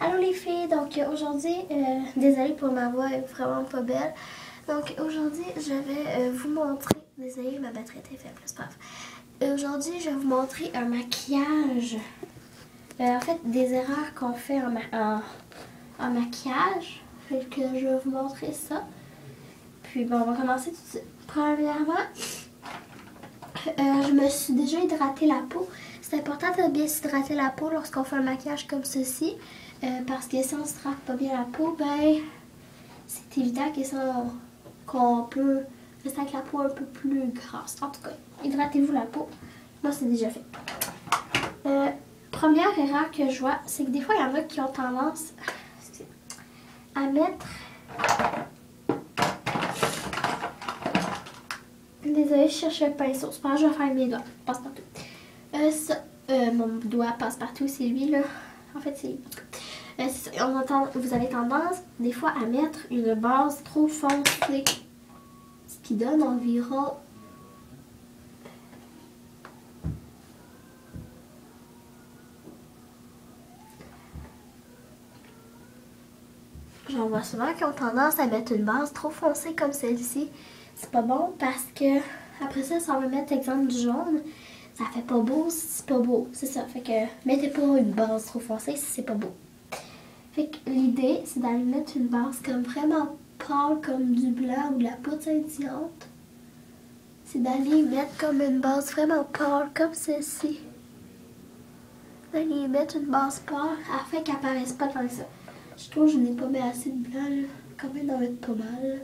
Allô les filles, donc aujourd'hui, désolée pour ma voix, elle est vraiment pas belle. Donc aujourd'hui, je vais vous montrer, désolée ma batterie était faible, c'est pas grave. Aujourd'hui, je vais vous montrer un maquillage, en fait des erreurs qu'on fait en maquillage. Fait que je vais vous montrer ça. Puis bon, on va commencer tout de suite. Premièrement, je me suis déjà hydraté la peau. C'est important de bien s'hydrater la peau lorsqu'on fait un maquillage comme ceci. Parce que si on ne se hydrate pas bien la peau, ben c'est évident qu'on peut rester avec la peau un peu plus grasse. En tout cas, hydratez-vous la peau. Moi, c'est déjà fait. Première erreur que je vois, c'est que des fois, il y en a qui ont tendance à mettre... Désolée, je cherche le pinceau. C'est pas grave, je vais faire mes doigts. Passe partout. Mon doigt passe partout, c'est lui là. En fait, c'est lui. Vous avez tendance des fois à mettre une base trop foncée. Ce qui donne environ... J'en vois souvent qui ont tendance à mettre une base trop foncée comme celle-ci. C'est pas bon parce que après ça, si on veut mettre exemple du jaune, ça fait pas beau si c'est pas beau. C'est ça. Fait que mettez pas une base trop foncée si c'est pas beau. Fait que l'idée, c'est d'aller mettre une base comme vraiment pâle, comme du blanc ou de la poudre scintillante. C'est d'aller mettre comme une base vraiment pâle, comme celle-ci. D'aller mettre une base pâle afin qu'elle apparaisse pas tant que ça. Je trouve que je n'ai pas mis assez de blanc, là. Quand même d'en mettre pas mal. Là.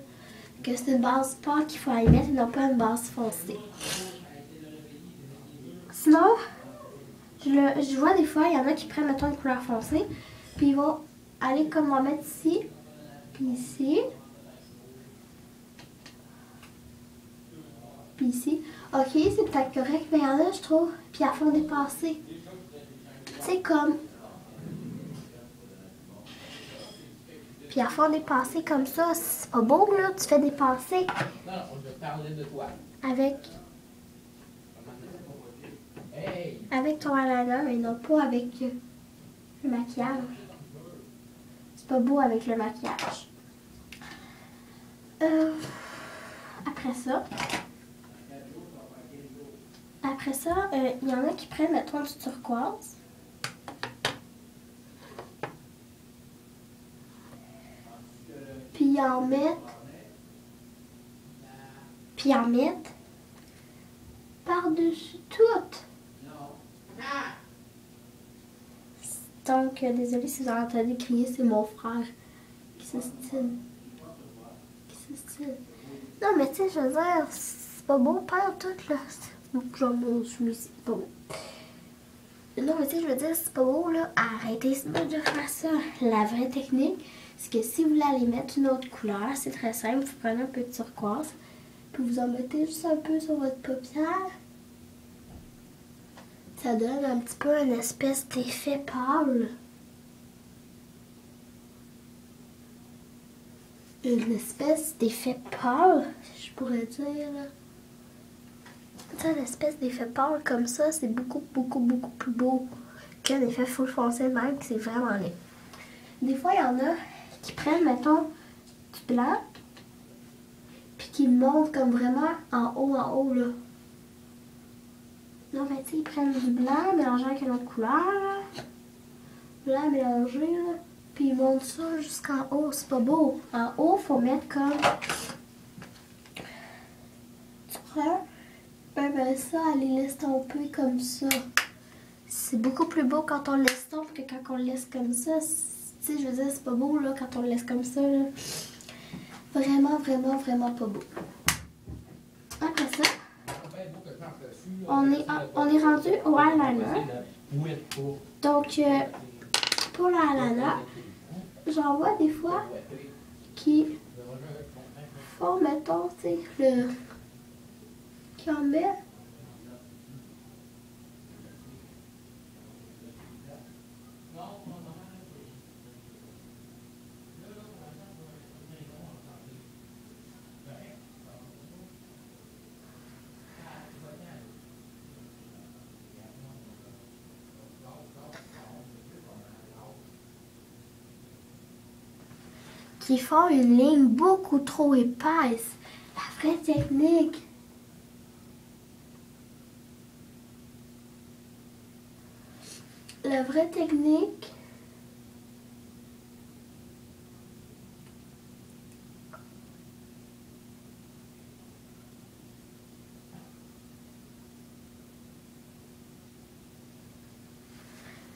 Que c'est une base pâle qu'il faut aller mettre et non pas une base foncée. Sinon, je vois des fois, il y en a qui prennent, mettons, une couleur foncée, puis ils vont aller comme on va mettre ici, puis ici, puis ici. Ok, c'est peut-être correct, mais il y en a, je trouve, puis à fond dépasser. Tu sais, comme... Puis à fond dépasser comme ça, c'est pas beau, là, tu fais dépasser. Non, je parlais de toi. Avec ton eyeliner et non pas avec le maquillage. C'est pas beau avec le maquillage. Après ça, il y en a qui prennent, mettons, du turquoise. Puis ils en mettent par-dessus tout. Donc, désolée si vous entendez crier, c'est mon frère qui s'estime. Non, mais tu sais, je veux dire, c'est pas beau, pas tout, là. Genre, mon chemise, c'est pas beau. Non, mais tu sais, je veux dire, c'est pas beau, là. Arrêtez de faire ça. La vraie technique, c'est que si vous voulez aller mettre une autre couleur, c'est très simple. Vous prenez un peu de turquoise, puis vous en mettez juste un peu sur votre paupière. Ça donne un petit peu une espèce d'effet pâle. Une espèce d'effet pâle, je pourrais dire. Tu sais, une espèce d'effet pâle comme ça, c'est beaucoup plus beau qu'un effet full foncé de même, qui c'est vraiment laid. Des fois, il y en a qui prennent, mettons, du blanc, puis qui le montent comme vraiment en haut, là. Non, mais tu sais, ils prennent du blanc mélangé avec une autre couleur, là. Blanc mélangé, là. Puis ils montent ça jusqu'en haut. C'est pas beau. En haut, faut mettre comme... Tu prends, ben ça, aller l'estomper comme ça. C'est beaucoup plus beau quand on l'estompe que quand on le laisse comme ça. Tu sais, je veux dire, c'est pas beau, là, quand on le laisse comme ça, là. Vraiment pas beau. Après ça... On est rendu au eyeliner. Donc, pour l'eyeliner, j'en vois des fois qui font, mettons, tu sais, qui en met. qui font une ligne beaucoup trop épaisse. La vraie technique. La vraie technique.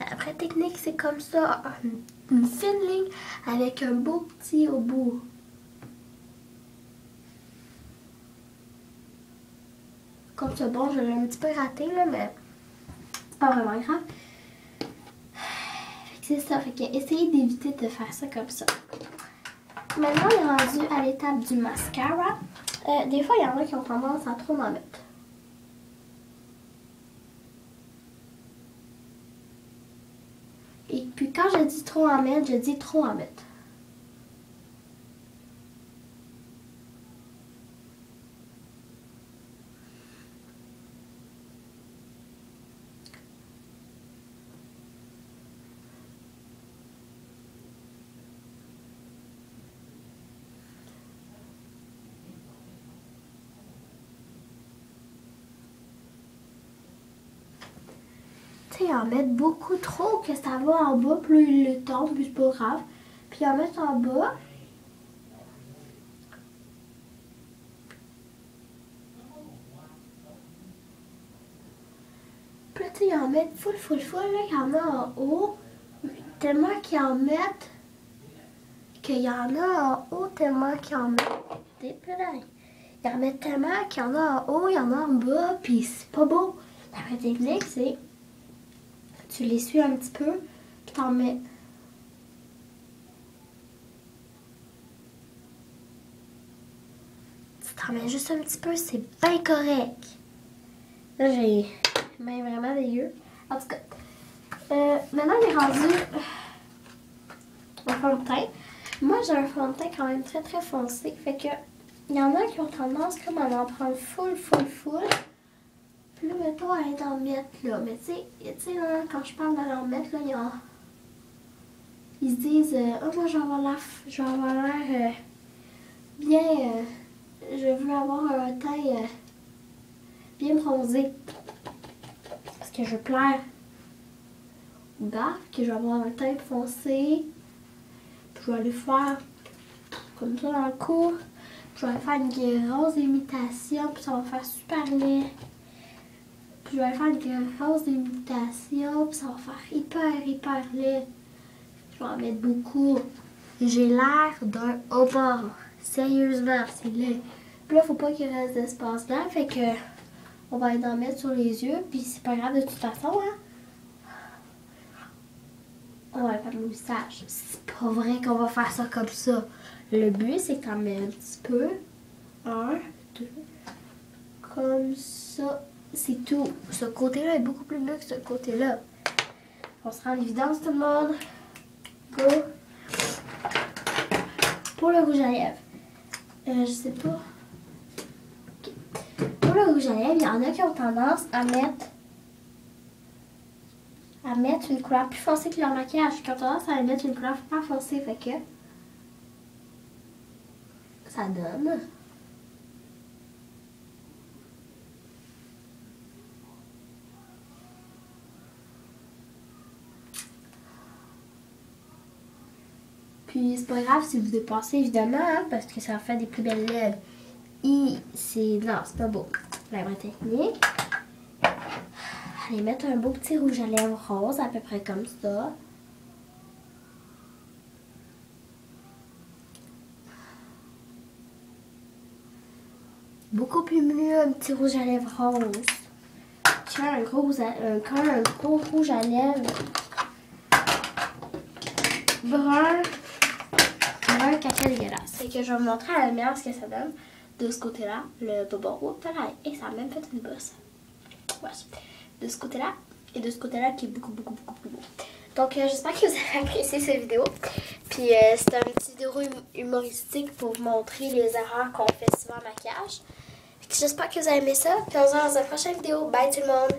La vraie technique, c'est comme ça, une fine ligne avec un beau petit au bout. Comme ça, bon, je l'ai un petit peu raté, là, mais c'est pas vraiment grave. C'est ça, fait que essayez d'éviter de faire ça comme ça. Maintenant, on est rendu à l'étape du mascara. Des fois, il y en a qui ont tendance à trop en mettre. Et puis quand je dis trop en mettre, je dis trop en mettre. En mettre beaucoup trop que ça va en bas, plus il le tombe, plus c'est pas grave. Puis en mettre en bas. Puis tu sais, en mettre full, là, il y en a en haut. Tellement qu'ils en mettent. Qu'il y en a en haut, tellement qu'ils en mettent. Des purées. Ils en mettent tellement qu'il y en a en haut, il y en a en bas, puis c'est pas beau. La vraie technique, c'est tu les suis un petit peu, puis t'en mets. Tu t'en mets juste un petit peu, c'est bien correct. Là, j'ai main vraiment dégueu. En tout cas, maintenant, il est rendu au fond de teint. Moi, j'ai un fond de teint quand même très, très foncé. Fait que, il y en a qui ont tendance comme à en prendre full. Puis là, mettons, à aller en mettre, là. Mais tu sais, là, quand je parle d'aller en mettre, là, ils se disent, oh, moi, je vais avoir l'air bien, je veux avoir un teint bien bronzé. Parce que je veux plaire aux gars, que je vais avoir un teint foncé. Puis je vais aller faire comme ça dans le cou. Je vais aller faire une grosse imitation, puis ça va faire super laid. Puis je vais faire une grosse imitation, puis ça va faire hyper laid. Je vais en mettre beaucoup. J'ai l'air d'un homard. Sérieusement, c'est laid. Puis là, faut pas qu'il reste d'espace là, fait que on va aller en mettre sur les yeux, puis c'est pas grave de toute façon, hein. On va aller faire le moustache. C'est pas vrai qu'on va faire ça comme ça. Le but, c'est qu'on met un petit peu. 1, 2, comme ça. C'est tout. Ce côté-là est beaucoup plus bleu que ce côté-là. On se rend en évidence, tout le monde. Go. Pour le rouge à lèvres. Je sais pas. Okay. Pour le rouge à lèvres, il y en a qui ont tendance à mettre une couleur plus foncée que leur maquillage. Qui ont tendance à mettre une couleur plus foncée. Fait que ça donne. Puis c'est pas grave si vous dépassez évidemment, hein, parce que ça va faire des plus belles lèvres. Non, c'est pas beau. La vraie technique. Allez mettre un beau petit rouge à lèvres rose, à peu près comme ça. Beaucoup plus mieux un petit rouge à lèvres rose. Tiens, un gros rouge à lèvres brun caca dégueulasse. Fait que je vais vous montrer à la lumière ce que ça donne. De ce côté-là, le bobo. Et ça a même fait une bosse. Ouais. De ce côté-là et de ce côté-là qui est beaucoup plus beau. Donc j'espère que vous avez apprécié cette vidéo. Puis c'était un petit vidéo humoristique pour vous montrer les erreurs qu'on fait souvent en maquillage. J'espère que vous avez aimé ça. Puis on se voit dans une prochaine vidéo. Bye tout le monde!